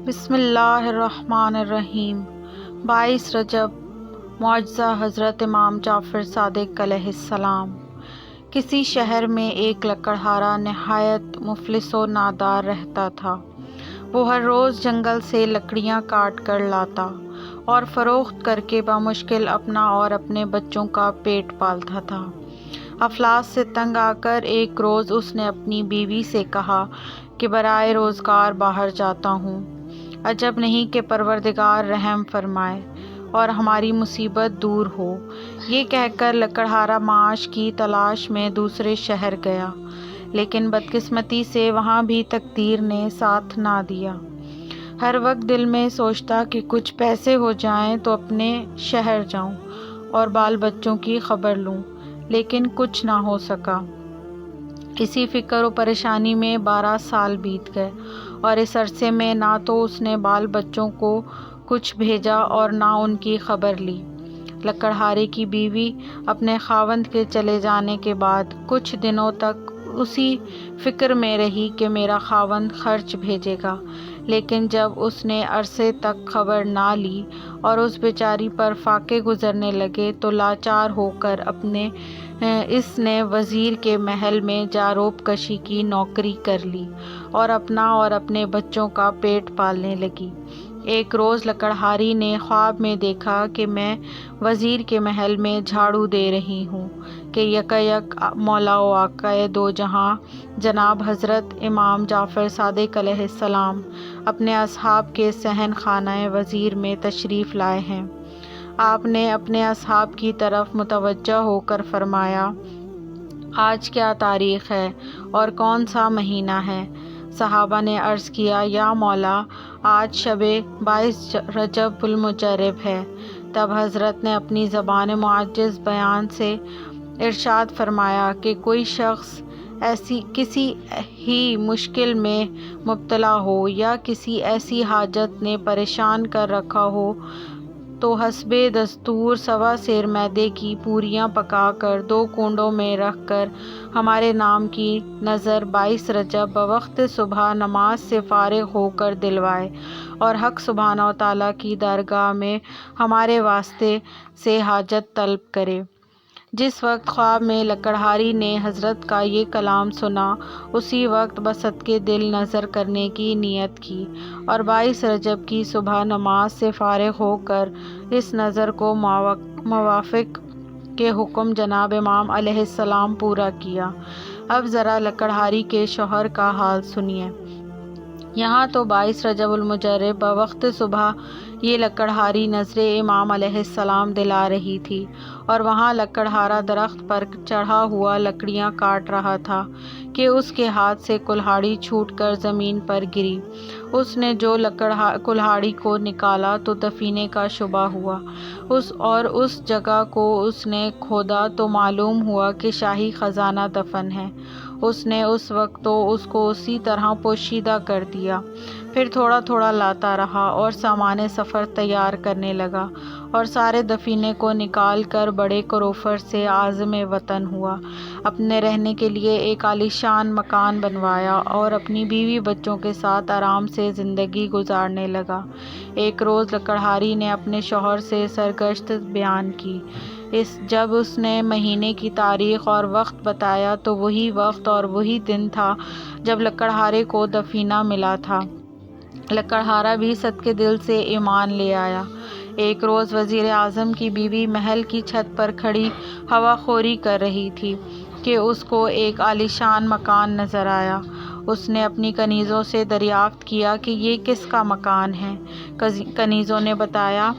بسم اللہ الرحمن الرحیم۔ 22 رجب، معجزہ حضرت امام جعفر صادق علیہ السلام۔ کسی شہر میں ایک لکڑہارا نہایت مفلس و نادار رہتا تھا۔ وہ ہر روز جنگل سے لکڑیاں کاٹ کر لاتا اور فروخت کر کے بمشکل اپنا اور اپنے بچوں کا پیٹ پالتا تھا۔ افلاس سے تنگ آ کر ایک روز اس نے اپنی بیوی سے کہا کہ برائے روزگار باہر جاتا ہوں، عجب نہیں کہ پروردگار رحم فرمائے اور ہماری مصیبت دور ہو۔ یہ کہہ کر لکڑہارا معاش کی تلاش میں دوسرے شہر گیا، لیکن بدقسمتی سے وہاں بھی تقدیر نے ساتھ نہ دیا۔ ہر وقت دل میں سوچتا کہ کچھ پیسے ہو جائیں تو اپنے شہر جاؤں اور بال بچوں کی خبر لوں، لیکن کچھ نہ ہو سکا۔ اسی فکر و پریشانی میں 12 سال بیت گئے اور اس عرصے میں نہ تو اس نے بال بچوں کو کچھ بھیجا اور نہ ان کی خبر لی۔ لکڑہارے کی بیوی اپنے خاوند کے چلے جانے کے بعد کچھ دنوں تک اسی فکر میں رہی کہ میرا خاوند خرچ بھیجے گا، لیکن جب اس نے عرصے تک خبر نہ لی اور اس بیچاری پر فاقے گزرنے لگے تو لاچار ہو کر اس نے وزیر کے محل میں جاروب کشی کی نوکری کر لی اور اپنا اور اپنے بچوں کا پیٹ پالنے لگی۔ ایک روز لکڑہاری نے خواب میں دیکھا کہ میں وزیر کے محل میں جھاڑو دے رہی ہوں کہ یکایک مولا و آقائے دو جہاں جناب حضرت امام جعفر صادق علیہ السلام اپنے اصحاب کے صحن خانہ وزیر میں تشریف لائے ہیں۔ آپ نے اپنے اصحاب کی طرف متوجہ ہو کر فرمایا، آج کیا تاریخ ہے اور کون سا مہینہ ہے؟ صحابہ نے عرض کیا، یا مولا، آج شب 22 رجب المجرب ہے۔ تب حضرت نے اپنی زبان معجز بیان سے ارشاد فرمایا کہ کوئی شخص کسی ہی مشکل میں مبتلا ہو یا کسی ایسی حاجت نے پریشان کر رکھا ہو تو حسب دستور 1.25 سیر میدے کی پوریاں پکا کر 2 کنڈوں میں رکھ کر ہمارے نام کی نذر 22 رجب بوقت صبح نماز سے فارغ ہو کر دلوائے اور حق سبحانہ و تعالیٰ کی درگاہ میں ہمارے واسطے سے حاجت طلب کرے۔ جس وقت خواب میں لکڑہاری نے حضرت کا یہ کلام سنا، اسی وقت بصدقے دل نذر کرنے کی نیت کی اور 22 رجب کی صبح نماز سے فارغ ہو کر اس نذر کو موافق کے حکم جناب امام علیہ السلام پورا کیا۔ اب ذرا لکڑہاری کے شوہر کا حال سنیے۔ یہاں تو 22 رجب المجرب بوقت صبح یہ لکڑہاری نذر امام علیہ السلام دلا رہی تھی اور وہاں لکڑہارا درخت پر چڑھا ہوا لکڑیاں کاٹ رہا تھا کہ اس کے ہاتھ سے کلہاڑی چھوٹ کر زمین پر گری۔ اس نے جو کلہاڑی کو نکالا تو دفینے کا شبہ ہوا اور اس جگہ کو اس نے کھودا تو معلوم ہوا کہ شاہی خزانہ دفن ہے۔ اس نے اس وقت تو اس کو اسی طرح پوشیدہ کر دیا، پھر تھوڑا تھوڑا لاتا رہا اور سامان سفر تیار کرنے لگا اور سارے دفینے کو نکال کر بڑے کروفر سے عازم وطن ہوا، اپنے رہنے کے لیے ایک عالیشان مکان بنوایا اور اپنی بیوی بچوں کے ساتھ آرام سے زندگی گزارنے لگا۔ ایک روز لکڑہاری نے اپنے شوہر سے سرگشت بیان کی۔ جب اس نے مہینے کی تاریخ اور وقت بتایا تو وہی وقت اور وہی دن تھا جب لکڑہارے کو دفینہ ملا تھا۔ لکڑہارا بھی صدقے دل سے ایمان لے آیا۔ ایک روز وزیر اعظم کی بیوی محل کی چھت پر کھڑی ہوا خوری کر رہی تھی کہ اس کو ایک عالیشان مکان نظر آیا۔ اس نے اپنی کنیزوں سے دریافت کیا کہ یہ کس کا مکان ہے؟ کنیزوں نے بتایا،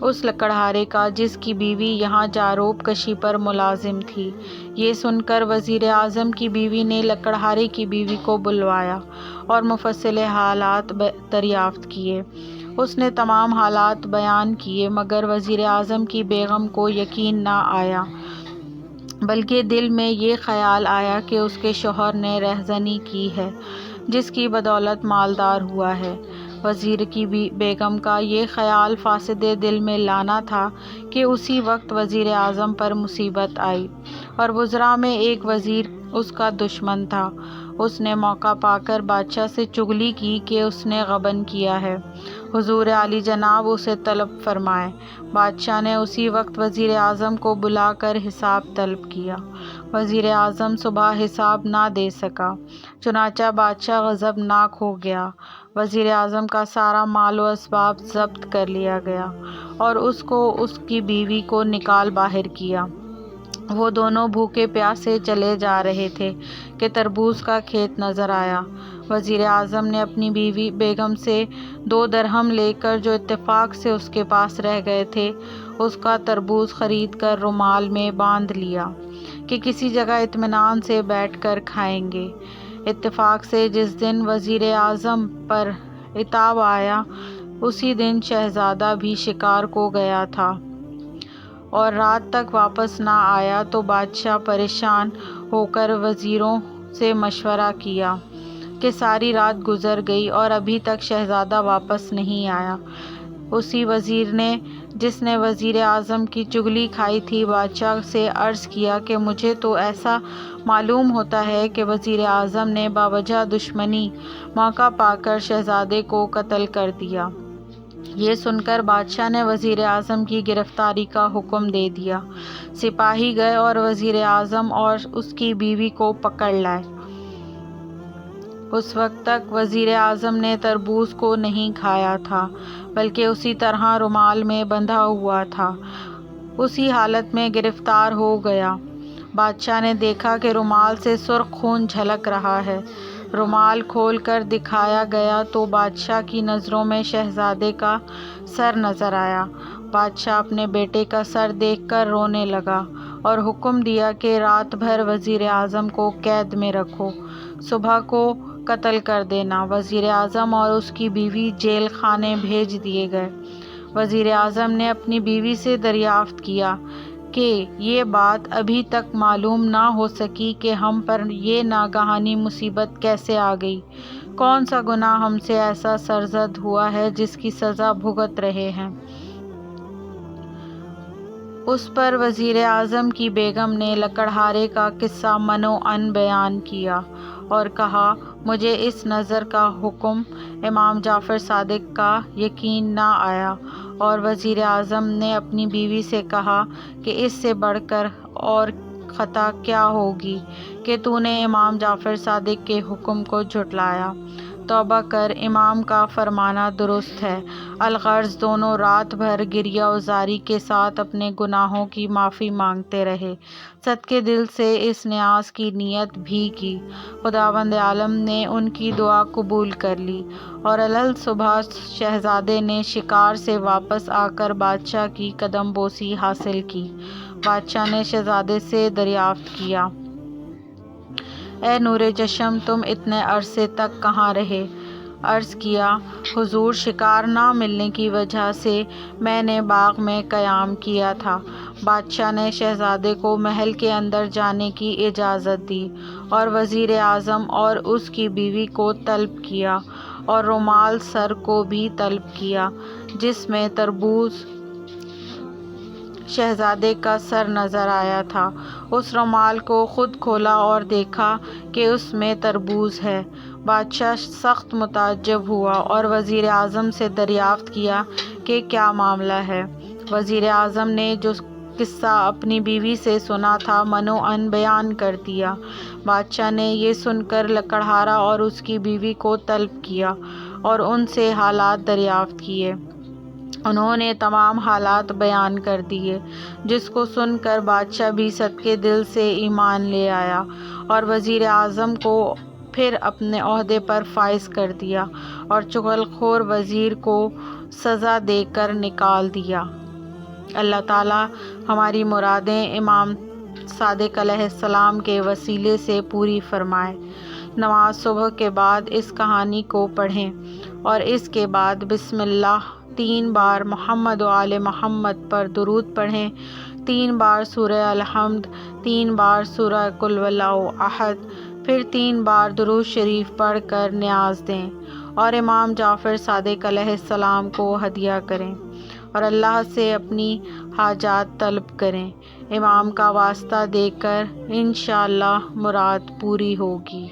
اس لکڑہارے کا جس کی بیوی یہاں جاروب کشی پر ملازم تھی۔ یہ سن کر وزیر اعظم کی بیوی نے لکڑہارے کی بیوی کو بلوایا اور مفصل حالات دریافت کیے۔ اس نے تمام حالات بیان کیے مگر وزیر اعظم کی بیگم کو یقین نہ آیا، بلکہ دل میں یہ خیال آیا کہ اس کے شوہر نے رہزنی کی ہے جس کی بدولت مالدار ہوا ہے۔ وزیر کی بیگم کا یہ خیال فاسد دل میں لانا تھا کہ اسی وقت وزیر اعظم پر مصیبت آئی اور وزراء میں ایک وزیر اس کا دشمن تھا۔ اس نے موقع پا کر بادشاہ سے چغلی کی کہ اس نے غبن کیا ہے، حضور عالی جناب اسے طلب فرمائیں۔ بادشاہ نے اسی وقت وزیر اعظم کو بلا کر حساب طلب کیا۔ وزیر اعظم صبح حساب نہ دے سکا، چنانچہ بادشاہ غضبناک ہو گیا۔ وزیر اعظم کا سارا مال و اسباب ضبط کر لیا گیا اور اس کو اس کی بیوی کو نکال باہر کیا۔ وہ دونوں بھوکے پیاسے چلے جا رہے تھے کہ تربوز کا کھیت نظر آیا۔ وزیر اعظم نے اپنی بیوی بیگم سے 2 درہم لے کر جو اتفاق سے اس کے پاس رہ گئے تھے، اس کا تربوز خرید کر رومال میں باندھ لیا کہ کسی جگہ اطمینان سے بیٹھ کر کھائیں گے۔ اتفاق سے جس دن وزیر اعظم پر عتاب آیا، اسی دن شہزادہ بھی شکار کو گیا تھا اور رات تک واپس نہ آیا تو بادشاہ پریشان ہو کر وزیروں سے مشورہ کیا کہ ساری رات گزر گئی اور ابھی تک شہزادہ واپس نہیں آیا۔ اسی وزیر نے جس نے وزیر اعظم کی چغلی کھائی تھی، بادشاہ سے عرض کیا کہ مجھے تو ایسا معلوم ہوتا ہے کہ وزیر اعظم نے باوجہ دشمنی موقع پا کر شہزادے کو قتل کر دیا۔ یہ سن کر بادشاہ نے وزیر اعظم کی گرفتاری کا حکم دے دیا۔ سپاہی گئے اور وزیر اعظم اور اس کی بیوی کو پکڑ لائے۔ اس وقت تک وزیر اعظم نے تربوز کو نہیں کھایا تھا، بلکہ اسی طرح رومال میں بندھا ہوا تھا۔ اسی حالت میں گرفتار ہو گیا۔ بادشاہ نے دیکھا کہ رومال سے سرخ خون جھلک رہا ہے۔ رومال کھول کر دکھایا گیا تو بادشاہ کی نظروں میں شہزادے کا سر نظر آیا۔ بادشاہ اپنے بیٹے کا سر دیکھ کر رونے لگا اور حکم دیا کہ رات بھر وزیر اعظم کو قید میں رکھو، صبح کو قتل کر دینا۔ وزیر اعظم اور اس کی بیوی جیل خانے بھیج دیے گئے۔ وزیر اعظم نے اپنی بیوی سے دریافت کیا کہ یہ بات ابھی تک معلوم نہ ہو سکی کہ ہم پر یہ ناگہانی مصیبت کیسے آ گئی، کون سا گناہ ہم سے ایسا سرزد ہوا ہے جس کی سزا بھگت رہے ہیں۔ اس پر وزیر اعظم کی بیگم نے لکڑہارے کا قصہ منوعن بیان کیا اور کہا، مجھے اس نظر کا حکم امام جعفر صادق کا یقین نہ آیا۔ اور وزیر اعظم نے اپنی بیوی سے کہا کہ اس سے بڑھ کر اور خطا کیا ہوگی کہ تو نے امام جعفر صادق کے حکم کو جھٹلایا۔ توبہ کر، امام کا فرمانا درست ہے۔ الغرض دونوں رات بھر گریہ وزاری کے ساتھ اپنے گناہوں کی معافی مانگتے رہے، صدقے دل سے اس نیاز کی نیت بھی کی۔ خداوند عالم نے ان کی دعا قبول کر لی اور الصبح شہزادے نے شکار سے واپس آ کر بادشاہ کی قدم بوسی حاصل کی۔ بادشاہ نے شہزادے سے دریافت کیا، اے نور چشم، تم اتنے عرصے تک کہاں رہے؟ عرض کیا، حضور، شکار نہ ملنے کی وجہ سے میں نے باغ میں قیام کیا تھا۔ بادشاہ نے شہزادے کو محل کے اندر جانے کی اجازت دی اور وزیر اعظم اور اس کی بیوی کو طلب کیا اور رومال سر کو بھی طلب کیا جس میں تربوز شہزادے کا سر نظر آیا تھا۔ اس رومال کو خود کھولا اور دیکھا کہ اس میں تربوز ہے۔ بادشاہ سخت متعجب ہوا اور وزیر اعظم سے دریافت کیا کہ کیا معاملہ ہے۔ وزیر اعظم نے جو قصہ اپنی بیوی سے سنا تھا منوعن بیان کر دیا۔ بادشاہ نے یہ سن کر لکڑہارا اور اس کی بیوی کو طلب کیا اور ان سے حالات دریافت کیے۔ انہوں نے تمام حالات بیان کر دیے، جس کو سن کر بادشاہ بھی صدقے دل سے ایمان لے آیا اور وزیر اعظم کو پھر اپنے عہدے پر فائز کر دیا اور چغل خور وزیر کو سزا دے کر نکال دیا۔ اللہ تعالیٰ ہماری مرادیں امام صادق علیہ السلام کے وسیلے سے پوری فرمائے۔ نماز صبح کے بعد اس کہانی کو پڑھیں اور اس کے بعد بسم اللہ 3 بار، محمد و آل محمد پر درود پڑھیں، 3 بار سورہ الحمد، 3 بار سورہ قل واللہ احد، پھر 3 بار درود شریف پڑھ کر نیاز دیں اور امام جعفر صادق علیہ السلام کو ہدیہ کریں اور اللہ سے اپنی حاجات طلب کریں۔ امام کا واسطہ دے کر انشاءاللہ مراد پوری ہوگی۔